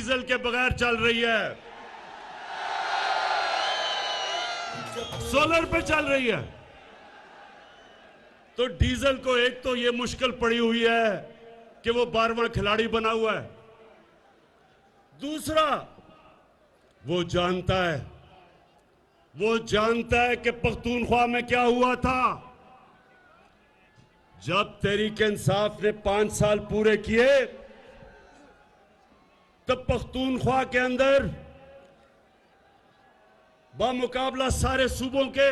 Diesel के बगैर चल रही है, सोलर पे चल रही है। तो डीजल को एक तो ये मुश्किल पड़ी हुई है कि वो 12वां खिलाड़ी बना हुआ है। दूसरा, वो जानता है कि पख्तूनख्वा में क्या हुआ था। जब तहरीक-ए-इंसाफ ने 5 साल पूरे किए तब पख्तूनख्वा के अंदर बामुकाबला सारे सूबों के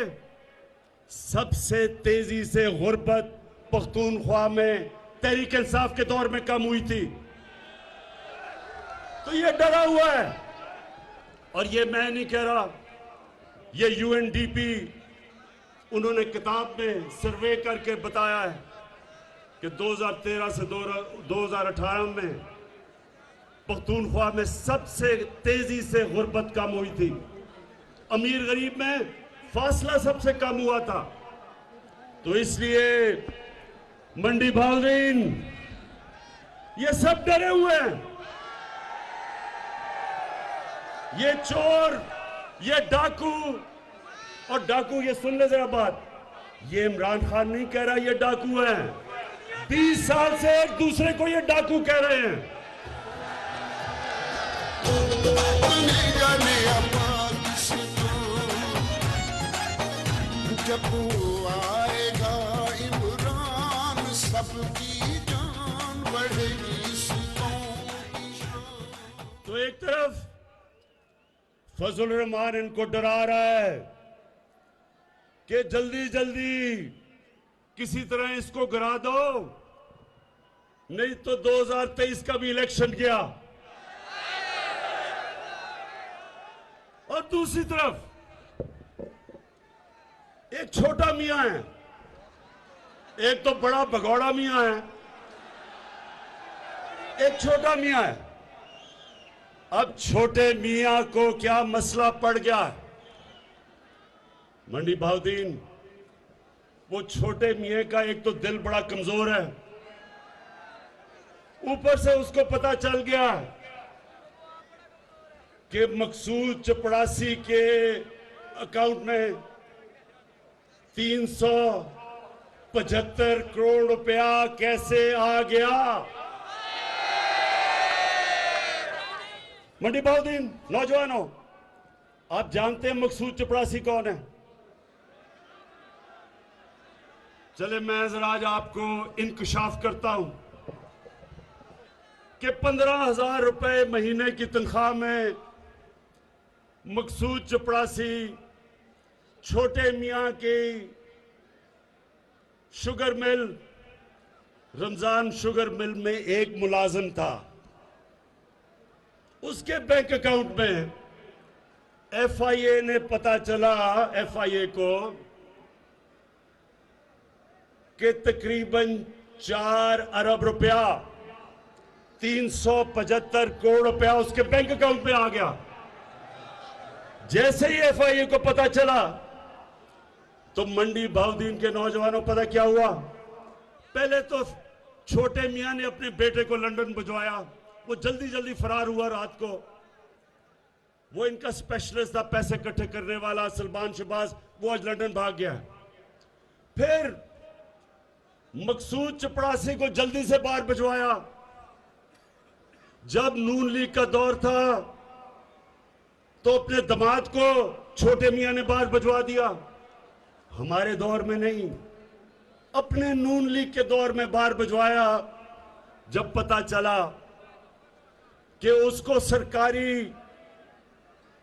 सबसे तेजी से गुर्बत पख्तूनख्वा में तहरीक-ए-इंसाफ के दौर में कम हुई थी। तो ये डरा हुआ है, और ये मैं नहीं कह रहा, ये यूएनडीपी उन्होंने किताब में सर्वे करके बताया है कि 2013 से 2018 में पख्तूनख्वा में सबसे तेजी से गुर्बत कम हुई थी। अमीर गरीब में फासला सबसे कम हुआ था। तो इसलिए मंडी भावदीन ये सब डरे हुए हैं। ये चोर, ये डाकू, और डाकू, ये सुन ले जरा बात, ये इमरान खान नहीं कह रहा ये डाकू हैं। 20 साल से एक दूसरे को ये डाकू कह रहे हैं। जब आएगा इमरान सबकी जान बढ़ेगी। तो एक तरफ फजल रहमान इनको डरा रहा है कि जल्दी जल्दी किसी तरह इसको गिरा दो, नहीं तो 2023 का भी इलेक्शन गया। और दूसरी तरफ एक छोटा मियां है, एक तो बड़ा भगौड़ा मियां है, एक छोटा मियां है। अब छोटे मियां को क्या मसला पड़ गया है? मंडी भावदीन, वो छोटे मियां का एक तो दिल बड़ा कमजोर है, ऊपर से उसको पता चल गया कि मकसूद चपड़ासी के अकाउंट में 375 करोड़ रुपया कैसे आ गया। मंडी भावदीन, नौजवानों, आप जानते हैं मकसूद चपड़ासी कौन है? चले मैं जरा आज आपको इंकशाफ करता हूं कि 15,000 रुपए महीने की तनख्वाह में मकसूद चपड़ासी छोटे मियां की sugar mill, Ramzan sugar mill में एक मुलाजिम था। उसके बैंक अकाउंट में एफआईए ने पता चला, एफआईए को, कि तकरीबन 4 अरब रुपया, 375 करोड़ रुपया उसके बैंक अकाउंट में आ गया। जैसे ही एफआईए को पता चला तो मंडी भावदीन के नौजवानों, पता क्या हुआ? पहले तो छोटे मियां ने अपने बेटे को लंदन भिजवाया, वो जल्दी जल्दी फरार हुआ रात को। वो इनका स्पेशलिस्ट था, पैसे इकट्ठे करने वाला, सलमान शहबाज, वो आज लंदन भाग गया। फिर मकसूद चपड़ासी को जल्दी से बाहर भिजवाया। जब नून लीग का दौर था तो अपने दामाद को छोटे मियां ने बाहर भिजवा दिया। हमारे दौर में नहीं, अपने नून लीग के दौर में बाहर भिजवाया। जब पता चला कि उसको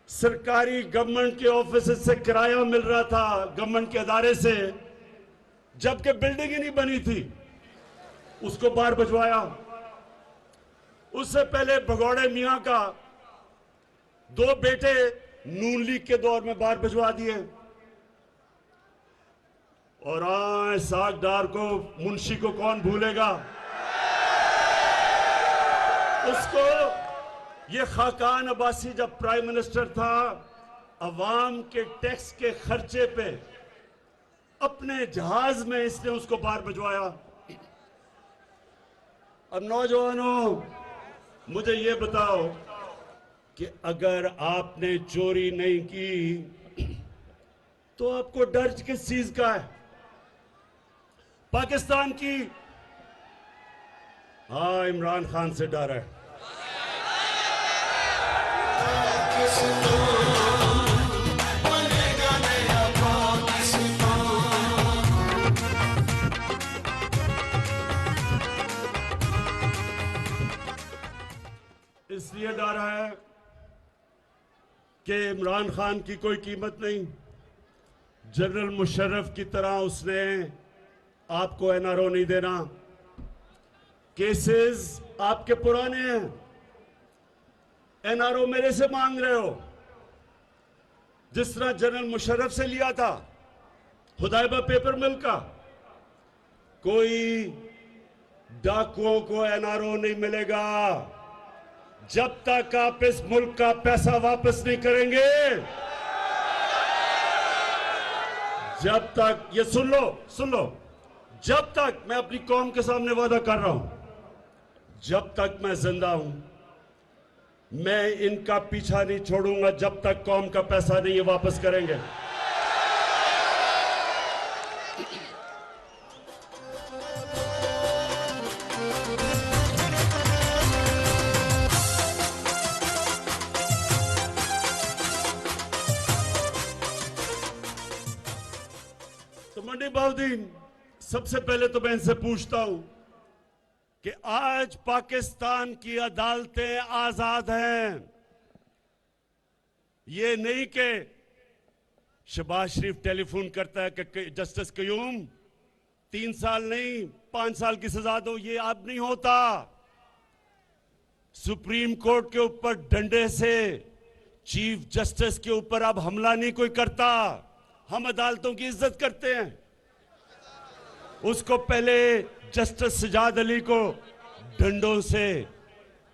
सरकारी गवर्नमेंट के ऑफिस से किराया मिल रहा था, गवर्नमेंट के अदारे से, जबकि बिल्डिंग ही नहीं बनी थी, उसको बाहर भिजवाया। उससे पहले भगौड़े मियां का 2 बेटे नून लीग के दौर में बाहर भिजवा दिए। और सागदार को, मुंशी को कौन भूलेगा? उसको ये खाकान अब्बासी जब प्राइम मिनिस्टर था, अवाम के टैक्स के खर्चे पे अपने जहाज में इसने उसको बाहर भिजवाया। अब नौजवानों, मुझे ये बताओ कि अगर आपने चोरी नहीं की तो आपको डर किस चीज का है? पाकिस्तान की, हाँ, इमरान खान से डर है। इसलिए डर है कि इमरान खान की कोई कीमत नहीं। जनरल मुशर्रफ की तरह उसने आपको एनआरओ नहीं देना। केसेस आपके पुराने हैं, एनआरओ मेरे से मांग रहे हो, जिस तरह जनरल मुशर्रफ से लिया था हुदैबा पेपर मिल का। कोई डाकुओं को एनआरओ नहीं मिलेगा जब तक आप इस मुल्क का पैसा वापस नहीं करेंगे। जब तक, ये सुन लो, जब तक, मैं अपनी कौम के सामने वादा कर रहा हूं, जब तक मैं जिंदा हूं, मैं इनका पीछा नहीं छोड़ूंगा जब तक कौम का पैसा नहीं ये वापस करेंगे। तो मंडी बाउद्दीन, सबसे पहले तो मैं इनसे पूछता हूं कि आज पाकिस्तान की अदालतें आजाद हैं। ये नहीं कि शहबाज शरीफ टेलीफोन करता है कि जस्टिस कयूम 3 साल नहीं 5 साल की सजा दो, ये अब नहीं होता। सुप्रीम कोर्ट के ऊपर डंडे से चीफ जस्टिस के ऊपर अब हमला नहीं कोई करता। हम अदालतों की इज्जत करते हैं। उसको पहले जस्टिस सजाद अली को डंडों से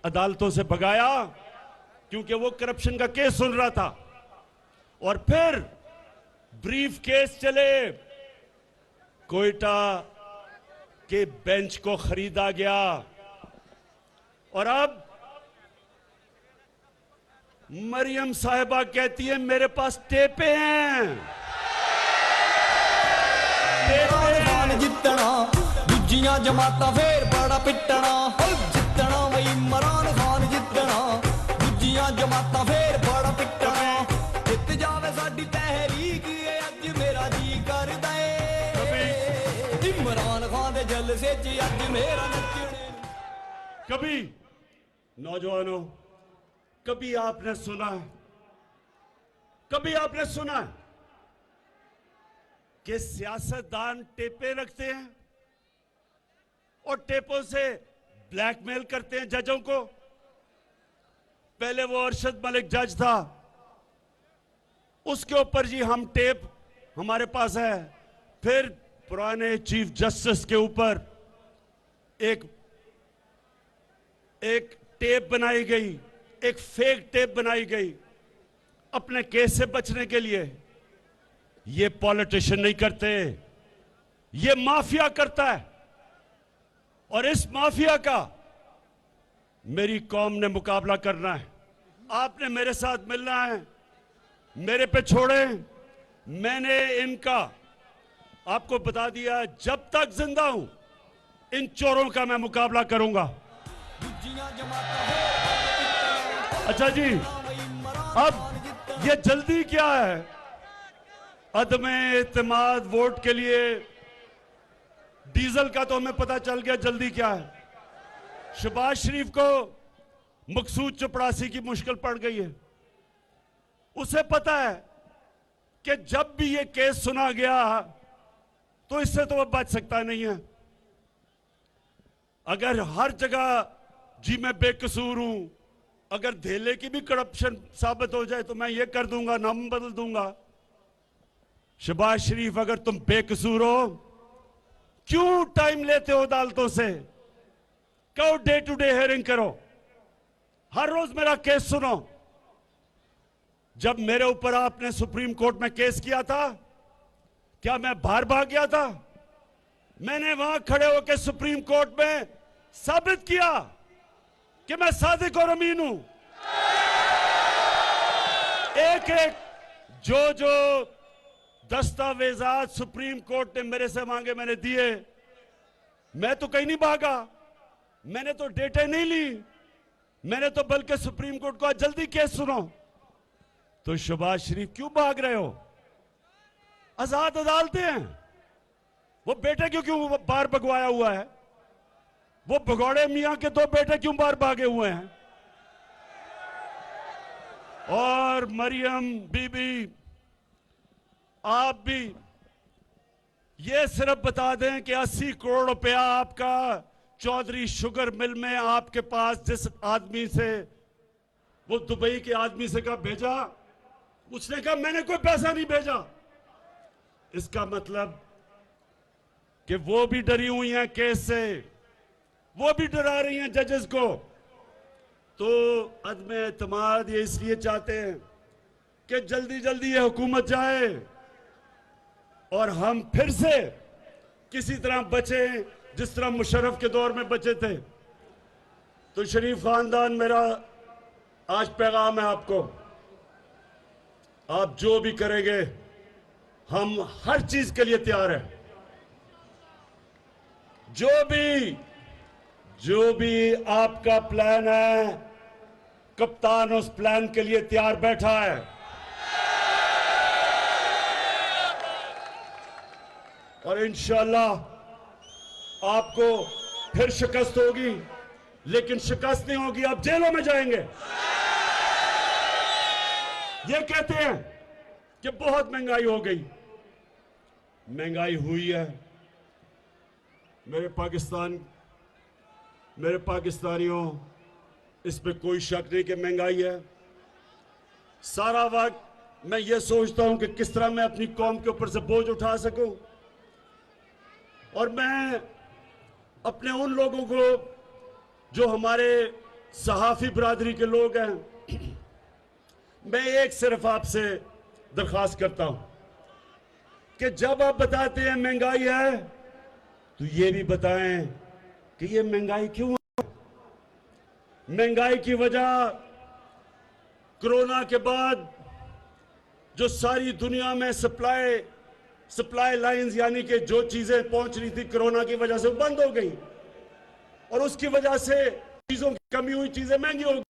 अदालतों से भगाया क्योंकि वो करप्शन का केस सुन रहा था, और फिर ब्रीफ केस चले, कोयटा के बेंच को खरीदा गया, और अब मरियम साहिबा कहती है मेरे पास टेपे हैं। जितना दूजियां जमाता फिर बड़ा पिटना, जितना वही इमरान खान जितना दूजियां जमाता फिर बड़ा पिटना। जित जावे साडी तहरीक ये अज मेरा जी करदा ए, इमरान खान दे जलसे च अज मेरा नचने। कभी नौजवानों, कभी आपने सुना कि सियासतदान टेपे रखते हैं और टेपों से ब्लैकमेल करते हैं जजों को? पहले वो अरशद मलिक जज था, उसके ऊपर जी हम टेप हमारे पास है। फिर पुराने चीफ जस्टिस के ऊपर एक टेप बनाई गई, एक फेक टेप बनाई गई अपने केस से बचने के लिए। ये पॉलिटिशियन नहीं करते, ये माफिया करता है, और इस माफिया का मेरी कौम ने मुकाबला करना है। आपने मेरे साथ मिलना है, मेरे पे छोड़े। मैंने इनका आपको बता दिया, जब तक जिंदा हूं इन चोरों का मैं मुकाबला करूंगा। अच्छा जी, अब ये जल्दी क्या है? अदम एतमाद वोट के लिए डीजल का तो हमें पता चल गया, जल्दी क्या है? शहबाज शरीफ को मकसूद चपड़ासी की मुश्किल पड़ गई है। उसे पता है कि जब भी ये केस सुना गया तो इससे तो वह बच सकता नहीं है। अगर हर जगह जी मैं बेकसूर हूं, अगर धेले की भी करप्शन साबित हो जाए तो मैं ये कर दूंगा, नाम बदल दूंगा। शहबाज शरीफ, अगर तुम बेकसूर हो, क्यों टाइम लेते हो अदालतों से? कहो डे टू डे हियरिंग करो, हर रोज मेरा केस सुनो। जब मेरे ऊपर आपने सुप्रीम कोर्ट में केस किया था, क्या मैं बाहर भाग गया था? मैंने वहां खड़े होकर सुप्रीम कोर्ट में साबित किया कि मैं सादिक और अमीन हूं। एक एक जो दस्तावेजात सुप्रीम कोर्ट ने मेरे से मांगे मैंने दिए। मैं तो कहीं नहीं भागा, मैंने तो डेटे नहीं ली, मैंने तो बल्कि सुप्रीम कोर्ट को आज जल्दी केस सुनो। तो शहबाज शरीफ क्यों भाग रहे हो? आजाद अदालतें हैं, वो बेटे क्यों बाहर भगवाया हुआ है? वो भगौड़े मियां के दो बेटे क्यों बाहर भागे हुए हैं? और मरियम बीबी, आप भी ये सिर्फ बता दें कि 80 करोड़ रुपया आपका चौधरी शुगर मिल में आपके पास जिस आदमी से, वो दुबई के आदमी से कहा भेजा, उसने कहा मैंने कोई पैसा नहीं भेजा। इसका मतलब कि वो भी डरी हुई हैं केस से, वो भी डरा रही हैं जजेस को। तो अदम एतमाद ये इसलिए चाहते हैं कि जल्दी जल्दी ये हुकूमत जाए और हम फिर से किसी तरह बचे जिस तरह मुशर्रफ के दौर में बचे थे। तो शरीफ खानदान, मेरा आज पैगाम है आपको, आप जो भी करेंगे हम हर चीज के लिए तैयार हैं। जो भी आपका प्लान है, कप्तान उस प्लान के लिए तैयार बैठा है। और इंशाल्लाह आपको फिर शिकस्त होगी, लेकिन शिकस्त नहीं होगी, आप जेलों में जाएंगे। ये कहते हैं कि बहुत महंगाई हो गई, महंगाई हुई है। मेरे पाकिस्तानियों, इस पे कोई शक नहीं कि महंगाई है। सारा वक्त मैं ये सोचता हूं कि किस तरह मैं अपनी कौम के ऊपर से बोझ उठा सकूं, और मैं अपने उन लोगों को जो हमारे सहाफी बरादरी के लोग हैं, मैं एक सिर्फ आपसे दरख्वास्त करता हूं कि जब आप बताते हैं महंगाई है, तो ये भी बताएं कि ये महंगाई क्यों है। महंगाई की वजह कोरोना के बाद जो सारी दुनिया में सप्लाई लाइंस, यानी कि जो चीजें पहुंच रही थी कोरोना की वजह से, बंद हो गई, और उसकी वजह से चीजों की कमी हुई, चीजें महंगी हो गई।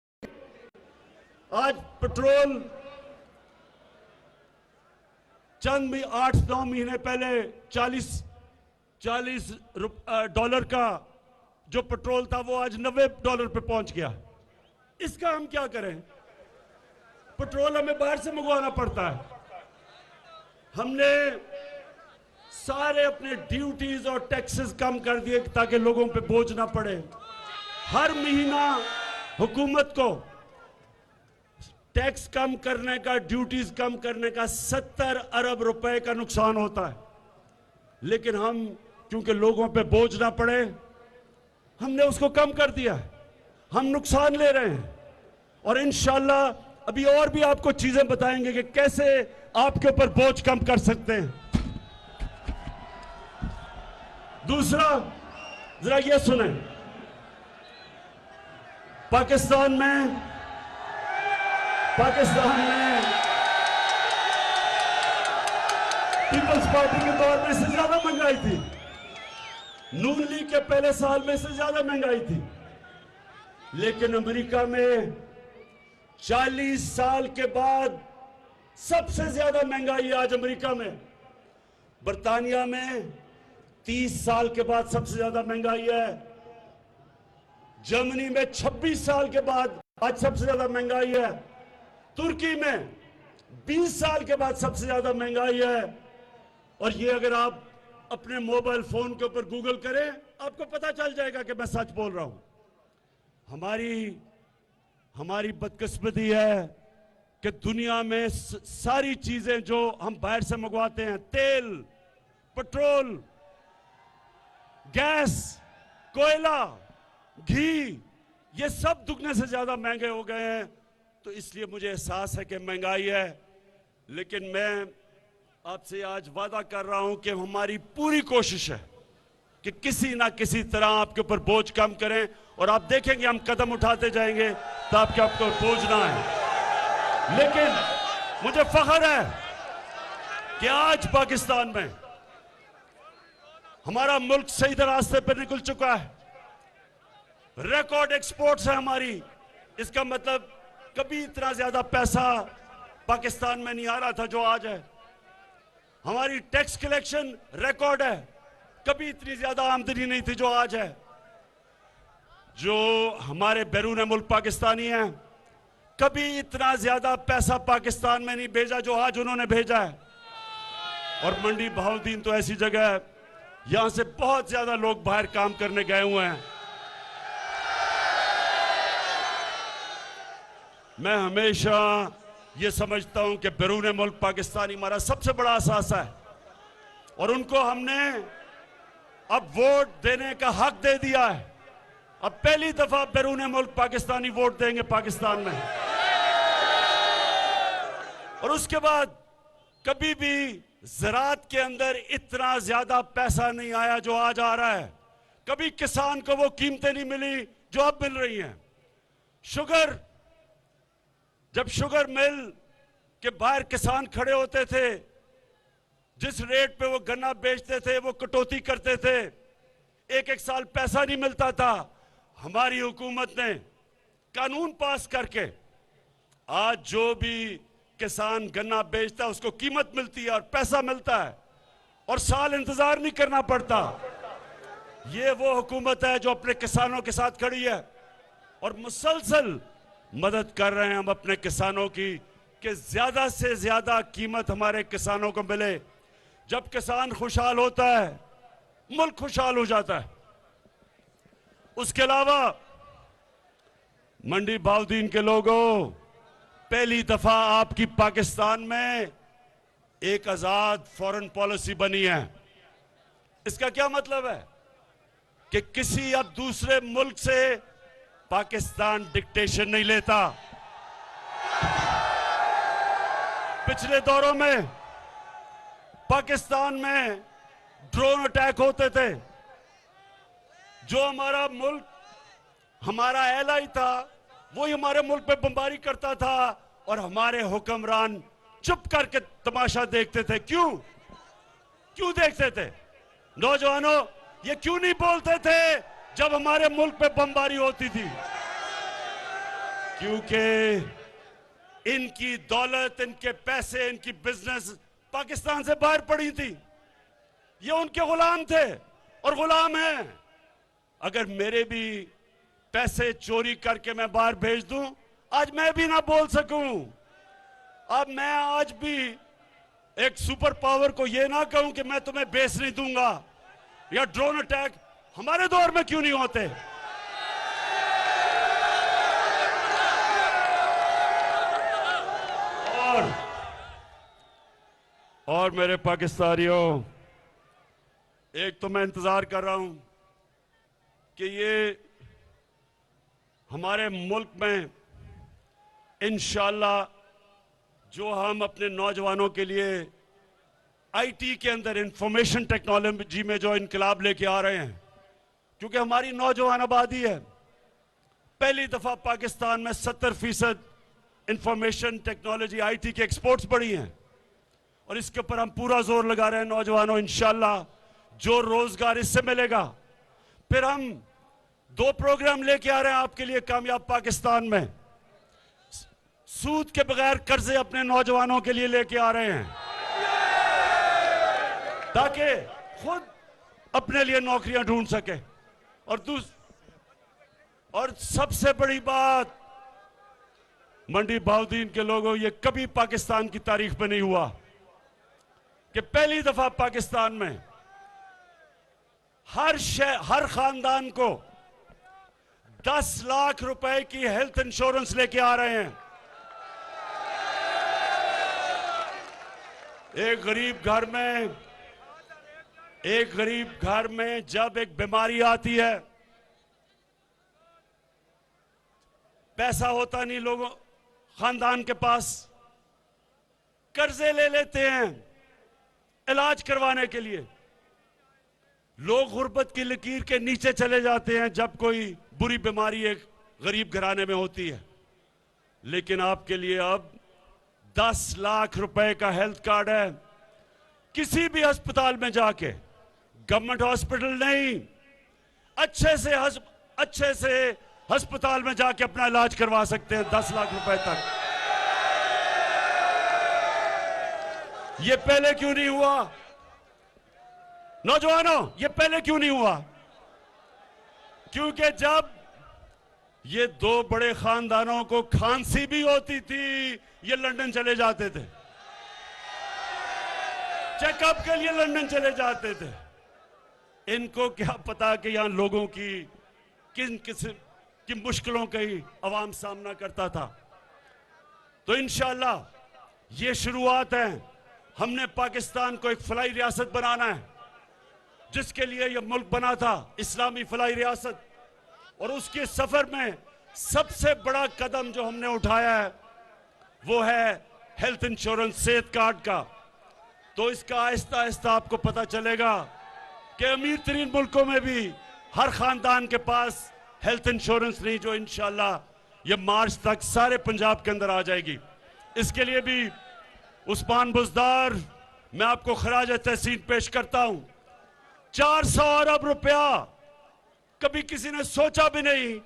आज पेट्रोल चंद भी 8-9 महीने पहले $40 का जो पेट्रोल था वो आज $90 पे पहुंच गया। इसका हम क्या करें? पेट्रोल हमें बाहर से मंगवाना पड़ता है। हमने सारे अपने ड्यूटीज और टैक्सेस कम कर दिए ताकि लोगों पे बोझ ना पड़े। हर महीना हुकूमत को टैक्स कम करने का, ड्यूटीज कम करने का 70 अरब रुपए का नुकसान होता है, लेकिन हम क्योंकि लोगों पे बोझ ना पड़े हमने उसको कम कर दिया है। हम नुकसान ले रहे हैं, और इंशाल्लाह अभी और भी आपको चीजें बताएंगे कि कैसे आपके ऊपर बोझ कम कर सकते हैं। दूसरा, जरा ये सुने, पाकिस्तान में पीपल्स पार्टी के दौर में इससे ज्यादा महंगाई थी, नून लीग के पहले साल में इससे ज्यादा महंगाई थी। लेकिन अमेरिका में 40 साल के बाद सबसे ज्यादा महंगाई आज अमेरिका में। बर्तानिया में 30 साल के बाद सबसे ज्यादा महंगाई है। जर्मनी में 26 साल के बाद आज सबसे ज्यादा महंगाई है। तुर्की में 20 साल के बाद सबसे ज्यादा महंगाई है। और ये अगर आप अपने मोबाइल फोन के ऊपर गूगल करें, आपको पता चल जाएगा कि मैं सच बोल रहा हूं। हमारी बदकिस्मती है कि दुनिया में सारी चीजें जो हम बाहर से मंगवाते हैं, तेल, पेट्रोल, गैस, कोयला, घी, ये सब दुगने से ज्यादा महंगे हो गए हैं। तो इसलिए मुझे एहसास है कि महंगाई है, लेकिन मैं आपसे आज वादा कर रहा हूं कि हमारी पूरी कोशिश है कि किसी ना किसी तरह आपके ऊपर बोझ कम करें, और आप देखेंगे हम कदम उठाते जाएंगे तो आपके ऊपर बोझ ना आए। मुझे फख्र है कि आज पाकिस्तान में हमारा मुल्क सही रास्ते पर निकल चुका है। रिकॉर्ड एक्सपोर्ट्स है हमारी। इसका मतलब कभी इतना ज्यादा पैसा पाकिस्तान में नहीं आ रहा था जो आज है। हमारी टैक्स कलेक्शन रिकॉर्ड है, कभी इतनी ज्यादा आमदनी नहीं थी जो आज है। जो हमारे बैरून मुल्क पाकिस्तानी हैं, कभी इतना ज्यादा पैसा पाकिस्तान में नहीं भेजा जो आज उन्होंने भेजा है। और मंडी बहाउद्दीन तो ऐसी जगह है, यहां से बहुत ज्यादा लोग बाहर काम करने गए हुए हैं। मैं हमेशा ये समझता हूं कि बैरून मुल्क पाकिस्तानी हमारा सबसे बड़ा असासा है और उनको हमने अब वोट देने का हक दे दिया है। अब पहली दफा बैरून मुल्क पाकिस्तानी वोट देंगे पाकिस्तान में। और उसके बाद कभी भी ज़राअत के अंदर इतना ज्यादा पैसा नहीं आया जो आज आ रहा है। कभी किसान को वो कीमतें नहीं मिली जो अब मिल रही हैं। शुगर, जब शुगर मिल के बाहर किसान खड़े होते थे, जिस रेट पे वो गन्ना बेचते थे वो कटौती करते थे, एक एक साल पैसा नहीं मिलता था। हमारी हुकूमत ने कानून पास करके आज जो भी किसान गन्ना बेचता है उसको कीमत मिलती है और पैसा मिलता है और साल इंतजार नहीं करना पड़ता। ये वो हुकूमत है जो अपने किसानों के साथ खड़ी है और मुसलसल मदद कर रहे हैं हम अपने किसानों की कि ज्यादा से ज्यादा कीमत हमारे किसानों को मिले। जब किसान खुशहाल होता है, मुल्क खुशहाल हो जाता है। उसके अलावा मंडी बहाउद्दीन के लोगों, पहली दफा आपकी पाकिस्तान में एक आजाद फॉरेन पॉलिसी बनी है। इसका क्या मतलब है कि किसी अब दूसरे मुल्क से पाकिस्तान डिक्टेशन नहीं लेता। पिछले दौरों में पाकिस्तान में ड्रोन अटैक होते थे। जो हमारा मुल्क, हमारा एलाई था, वही हमारे मुल्क पे बमबारी करता था और हमारे हुक्मरान चुप करके तमाशा देखते थे। क्यों देखते थे? नौजवानों, ये क्यों नहीं बोलते थे जब हमारे मुल्क पे बमबारी होती थी? क्योंकि इनकी दौलत, इनके पैसे, इनकी बिजनेस पाकिस्तान से बाहर पड़ी थी। ये उनके गुलाम थे और गुलाम हैं। अगर मेरे भी पैसे चोरी करके मैं बाहर भेज दूं, आज मैं भी ना बोल सकूं। अब मैं आज भी एक सुपर पावर को ये ना कहूं कि मैं तुम्हें बेच नहीं दूंगा, या ड्रोन अटैक हमारे दौर में क्यों नहीं होते? और मेरे पाकिस्तानियों, एक तो मैं इंतजार कर रहा हूं कि ये हमारे मुल्क में इंशाअल्लाह जो हम अपने नौजवानों के लिए आईटी के अंदर, इंफॉर्मेशन टेक्नोलॉजी में जो इनकलाब लेके आ रहे हैं, क्योंकि हमारी नौजवान आबादी है। पहली दफा पाकिस्तान में 70% इंफॉर्मेशन टेक्नोलॉजी, आईटी के एक्सपोर्ट्स बढ़ी हैं और इसके ऊपर हम पूरा जोर लगा रहे हैं। नौजवानों, इंशाअल्लाह जो रोजगार इससे मिलेगा। फिर हम 2 प्रोग्राम लेके आ रहे हैं आपके लिए कामयाब पाकिस्तान में। सूद के बगैर कर्जे अपने नौजवानों के लिए लेके आ रहे हैं ताकि खुद अपने लिए नौकरियां ढूंढ सके। और सबसे बड़ी बात, मंडी बहाउद्दीन के लोगों, ये कभी पाकिस्तान की तारीख में नहीं हुआ कि पहली दफा पाकिस्तान में हर खानदान को 10 लाख रुपए की हेल्थ इंश्योरेंस लेके आ रहे हैं। एक गरीब घर में जब एक बीमारी आती है, पैसा होता नहीं लोगों खानदान के पास, कर्जे ले लेते हैं इलाज करवाने के लिए। लोग गुर्बत की लकीर के नीचे चले जाते हैं जब कोई बुरी बीमारी एक गरीब घराने में होती है। लेकिन आपके लिए अब 10 लाख रुपए का हेल्थ कार्ड है। किसी भी अस्पताल में जाके, गवर्नमेंट हॉस्पिटल नहीं, अच्छे से अस्पताल में जाके अपना इलाज करवा सकते हैं 10 लाख रुपए तक। ये पहले क्यों नहीं हुआ? नौजवानों, ये पहले क्यों नहीं हुआ? क्योंकि जब ये दो बड़े खानदानों को खांसी भी होती थी, ये लंदन चले जाते थे, चेकअप के लिए लंदन चले जाते थे। इनको क्या पता कि यहां लोगों की किन किस्म की मुश्किलों का ही अवाम सामना करता था। तो इंशाअल्लाह ये शुरुआत है। हमने पाकिस्तान को एक फलाई रियासत बनाना है, जिसके लिए यह मुल्क बना था, इस्लामी फलाई रियासत। और उसके सफर में सबसे बड़ा कदम जो हमने उठाया है वो है हेल्थ इंश्योरेंस, सेहत कार्ड का। तो इसका आहिस्ता आहिस्ता आपको पता चलेगा कि अमीर तरीन मुल्कों में भी हर खानदान के पास हेल्थ इंश्योरेंस नहीं, जो इंशाअल्लाह ये मार्च तक सारे पंजाब के अंदर आ जाएगी। इसके लिए भी उस्मान बुज़दार, मैं आपको खराज तहसीन पेश करता हूं। 400 अरब रुपया, कभी किसी ने सोचा भी नहीं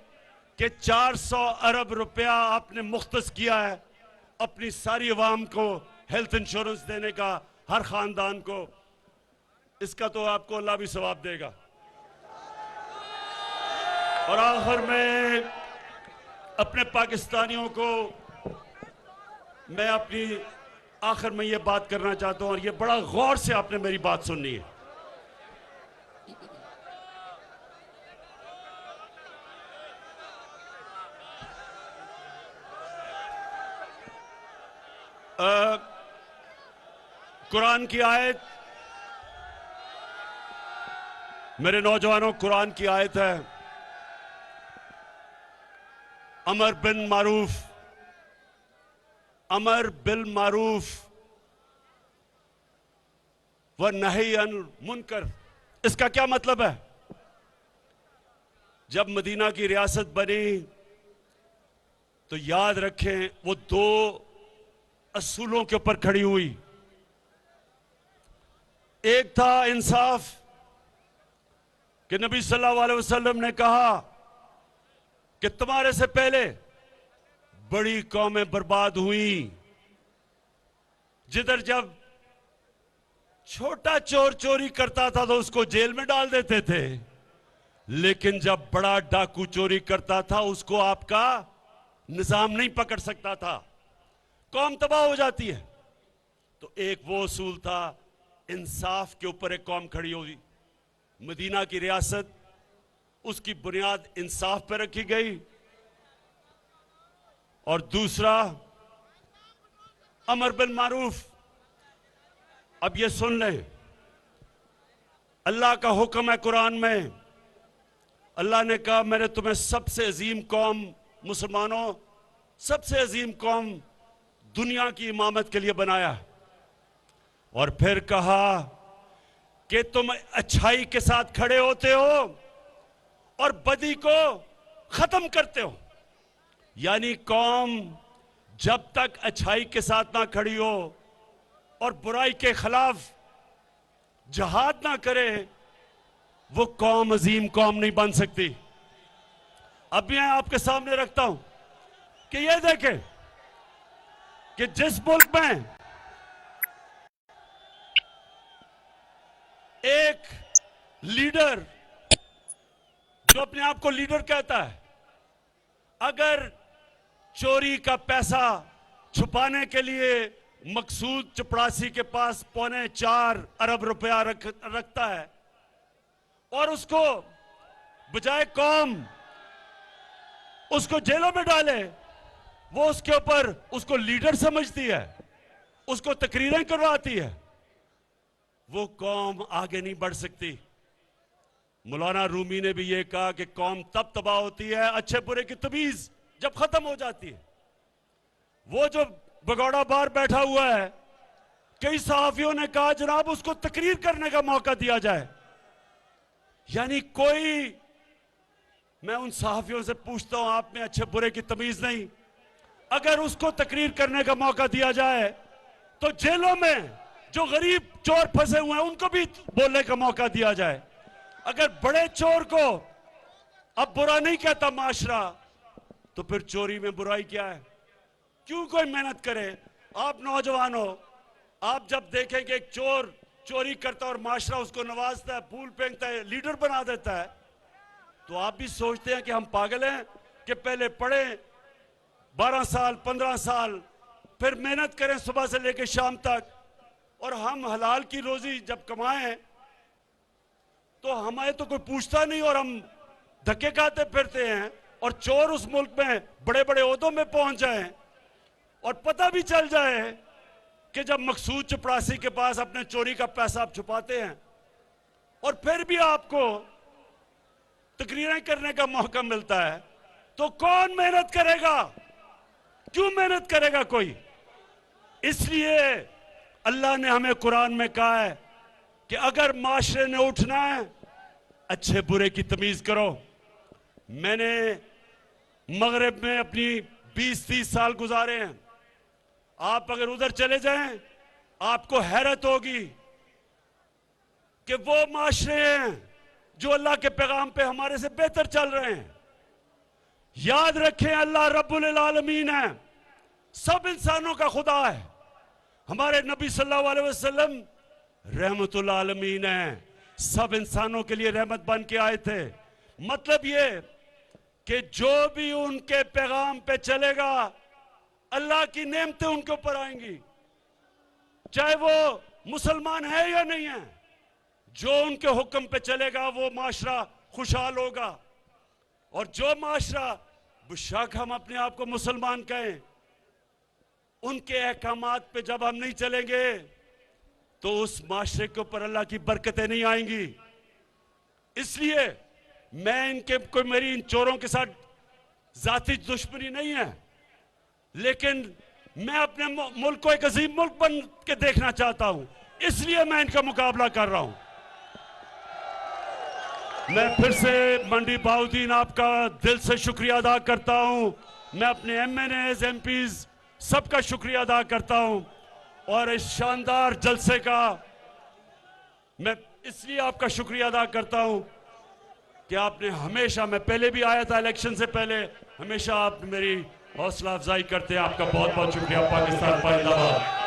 कि 400 अरब रुपया आपने मुख्तस किया है अपनी सारी अवाम को हेल्थ इंश्योरेंस देने का, हर खानदान को। इसका तो आपको अल्लाह भी सवाब देगा। और आखिर में अपने पाकिस्तानियों को मैं अपनी आखिर में ये बात करना चाहता हूं, और ये बड़ा गौर से आपने मेरी बात सुननी है। कुरान की आयत, मेरे नौजवानों, कुरान की आयत है, अमर बिल मारूफ व नही अनिल मुनकर। इसका क्या मतलब है? जब मदीना की रियासत बनी तो याद रखें वो दो असूलों के ऊपर खड़ी हुई। एक था इंसाफ, कि नबी सल्लल्लाहु अलैहि वसल्लम ने कहा कि तुम्हारे से पहले बड़ी कौमें बर्बाद हुई, जिधर जब छोटा चोर चोरी करता था तो उसको जेल में डाल देते थे, लेकिन जब बड़ा डाकू चोरी करता था उसको आपका निजाम नहीं पकड़ सकता था, कौम तबाह हो जाती है। तो एक वो उसूल था, इंसाफ के ऊपर एक कौम खड़ी हुई। मदीना की रियासत, उसकी बुनियाद इंसाफ पर रखी गई। और दूसरा अमर बिल मारूफ। अब ये सुन लें, अल्लाह का हुक्म है कुरान में। अल्लाह ने कहा मैंने तुम्हें सबसे अजीम कौम, मुसलमानों, सबसे अजीम कौम दुनिया की इमामत के लिए बनाया। और फिर कहा कि तुम अच्छाई के साथ खड़े होते हो और बदी को खत्म करते हो। यानी कौम जब तक अच्छाई के साथ ना खड़ी हो और बुराई के खिलाफ जहाद ना करे, वो कौम अजीम कौम नहीं बन सकती। अब मैं आपके सामने रखता हूं कि ये देखें कि जिस मुल्क में एक लीडर, जो अपने आप को लीडर कहता है, अगर चोरी का पैसा छुपाने के लिए मकसूद चपरासी के पास 4.25 अरब रुपया रखता है और उसको बजाय कौम उसको जेलों में डाले, वो उसके ऊपर उसको लीडर समझती है, उसको तकरीरें करवाती है, वो कौम आगे नहीं बढ़ सकती। मौलाना रूमी ने भी ये कहा कि कौम तब तबाह होती है अच्छे बुरे की तमीज जब खत्म हो जाती है। वो जो भगौड़ा बाहर बैठा हुआ है, कई सहाफियों ने कहा जनाब उसको तकरीर करने का मौका दिया जाए। यानी कोई, मैं उन सहाफियों से पूछता हूं, आप में अच्छे बुरे की तमीज नहीं, अगर उसको तकरीर करने का मौका दिया जाए तो जेलों में जो गरीब चोर फंसे हुए हैं उनको भी बोलने का मौका दिया जाए। अगर बड़े चोर को अब बुरा नहीं कहता माशरा, तो फिर चोरी में बुराई क्या है? क्यों कोई मेहनत करे? आप नौजवानों, आप जब देखें कि एक चोर चोरी करता है और माशरा उसको नवाजता है, फूल फेंकता है, लीडर बना देता है, तो आप भी सोचते हैं कि हम पागल हैं कि पहले पढ़े 12 साल 15 साल, फिर मेहनत करें सुबह से लेकर शाम तक, और हम हलाल की रोजी जब कमाएं तो हमें तो कोई पूछता नहीं और हम धक्के खाते फिरते हैं, और चोर उस मुल्क में बड़े बड़े ओहदों में पहुंच जाएं और पता भी चल जाए कि जब मकसूद चपरासी के पास अपने चोरी का पैसा आप छुपाते हैं और फिर भी आपको तकरीरें करने का मौका मिलता है, तो कौन मेहनत करेगा? क्यों मेहनत करेगा कोई? इसलिए अल्लाह ने हमें कुरान में कहा है कि अगर माशरे ने उठना है, अच्छे बुरे की तमीज करो। मैंने मगरिब में अपनी 20-30 साल गुजारे हैं। आप अगर उधर चले जाएं, आपको हैरत होगी कि वो माशरे हैं जो अल्लाह के पैगाम पे हमारे से बेहतर चल रहे हैं। याद रखें, अल्लाह रब्बुल आलमीन है, सब इंसानों का खुदा है। हमारे नबी सल्लल्लाहु अलैहि वसल्लम रहमतुल आलमीन है, सब इंसानों के लिए रहमत बन के आए थे। मतलब ये कि जो भी उनके पैगाम पे चलेगा, अल्लाह की नेमतें उनके ऊपर आएंगी, चाहे वो मुसलमान है या नहीं है। जो उनके हुक्म पे चलेगा वो माशरा खुशहाल होगा, और जो माशरा, बेशक हम अपने आप को मुसलमान कहें, उनके अहकामात पे जब हम नहीं चलेंगे तो उस माशरे के ऊपर अल्लाह की बरकतें नहीं आएंगी। इसलिए मेरी इन चोरों के साथ जाती दुश्मनी नहीं है, लेकिन मैं अपने मुल्क को एक अजीम मुल्क बन के देखना चाहता हूं, इसलिए मैं इनका मुकाबला कर रहा हूं। मैं फिर से मंडी बहाउद्दीन आपका दिल से शुक्रिया अदा करता हूं। मैं अपने MNAs, MPs सबका शुक्रिया अदा करता हूं, और इस शानदार जलसे का मैं इसलिए आपका शुक्रिया अदा करता हूं कि आपने हमेशा, मैं पहले भी आया था इलेक्शन से पहले, हमेशा आप मेरी हौसला अफजाई करते हैं। आपका बहुत बहुत शुक्रिया। पाकिस्तान जिंदाबाद।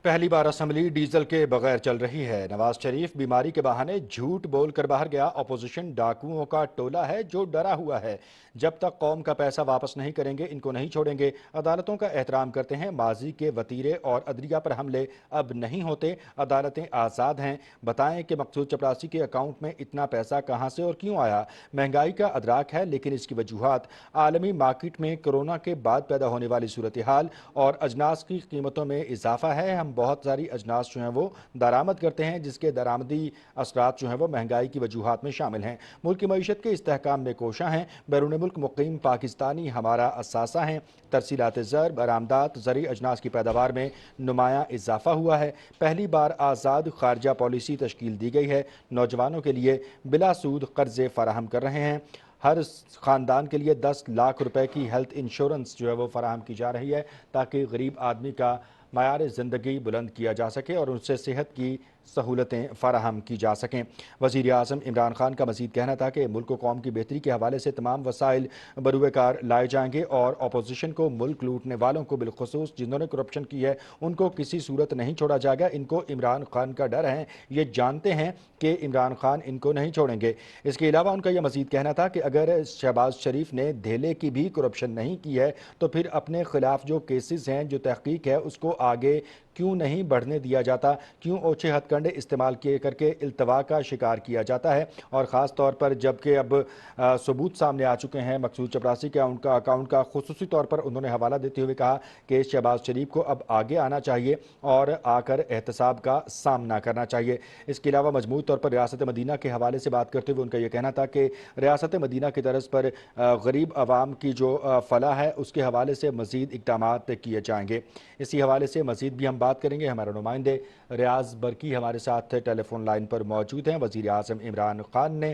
पहली बार असेंबली डीजल के बगैर चल रही है। नवाज शरीफ बीमारी के बहाने झूठ बोलकर बाहर गया। अपोजिशन डाकुओं का टोला है जो डरा हुआ है, जब तक कौम का पैसा वापस नहीं करेंगे इनको नहीं छोड़ेंगे। अदालतों का एहतराम करते हैं, माजी के वतीरे और अदलिया पर हमले अब नहीं होते, अदालतें आज़ाद हैं। बताएं कि मकसूद चपरासी के अकाउंट में इतना पैसा कहां से और क्यों आया। महंगाई का अदराक है, लेकिन इसकी वजूहात आलमी मार्केट में कोरोना के बाद पैदा होने वाली सूरत हाल और अजनास की कीमतों में इजाफा है। हम बहुत सारी अजनास जो हैं वो दरामद करते हैं, जिसके दरामदी असरात जो हैं वो महंगाई की वजूहात में शामिल हैं। मुल्क की मईशत के इस्तेहकाम में कोशा हैं। बैरून मुल्क मुकीम पाकिस्तानी हमारा असासा हैं। तरसीलात ज़र, बरामदात, ज़री अजनास की पैदावार में नुमाया इजाफा हुआ है। पहली बार आज़ाद खारजा पॉलिसी तश्कील दी गई है। नौजवानों के लिए बिला सूद कर्जे फराहम कर रहे हैं। हर ख़ानदान के लिए 10 लाख रुपए की हेल्थ इंश्योरेंस जो है वो फराहम की जा रही है, ताकि गरीब आदमी का मयार ज़िंदगी बुलंद किया जा सके और उससे सेहत की सहूलतें फराहम की जा सकें। वज़ीर आज़म इमरान खान का मज़ीद कहना था कि मुल्क व कौम की बेहतरी के हवाले से तमाम वसाइल बरूएकार लाए जाएंगे और अपोजिशन को, मुल्क लूटने वालों को, बिलखुसूस जिन्होंने करप्शन की है, उनको किसी सूरत नहीं छोड़ा जाएगा। इनको इमरान खान का डर है, ये जानते हैं कि इमरान खान इनको नहीं छोड़ेंगे। इसके अलावा उनका यह मज़ीद कहना था कि अगर शहबाज शरीफ ने धेले की भी करप्शन नहीं की है तो फिर अपने खिलाफ जो केसेस हैं, जो तहकीक है, उसको आगे क्यों नहीं बढ़ने दिया जाता, क्यों ओछे हथकंडे इस्तेमाल किए करके इल्तवा का शिकार किया जाता है। और ख़ास तौर पर जबकि अब सबूत सामने आ चुके हैं मकसूद चपरासी के उनका अकाउंट का, खुसूसी तौर पर उन्होंने हवाला देते हुए कहा कि शहबाज शरीफ को अब आगे आना चाहिए और आकर एहतसाब का सामना करना चाहिए। इसके अलावा मजमूई तौर पर रियासत मदीना के हवाले से बात करते हुए उनका यह कहना था कि रियासत मदीना की तर्ज पर गरीब आवाम की जो फलाह है उसके हवाले से मज़ीद इक़दाम किए जाएंगे। इसी हवाले से मज़ीद भी हम बात करेंगे। हमारे नुमाइंदे रियाज बरकी हमारे साथ टेलीफोन लाइन पर मौजूद हैं। वज़ीर आज़म इमरान खान ने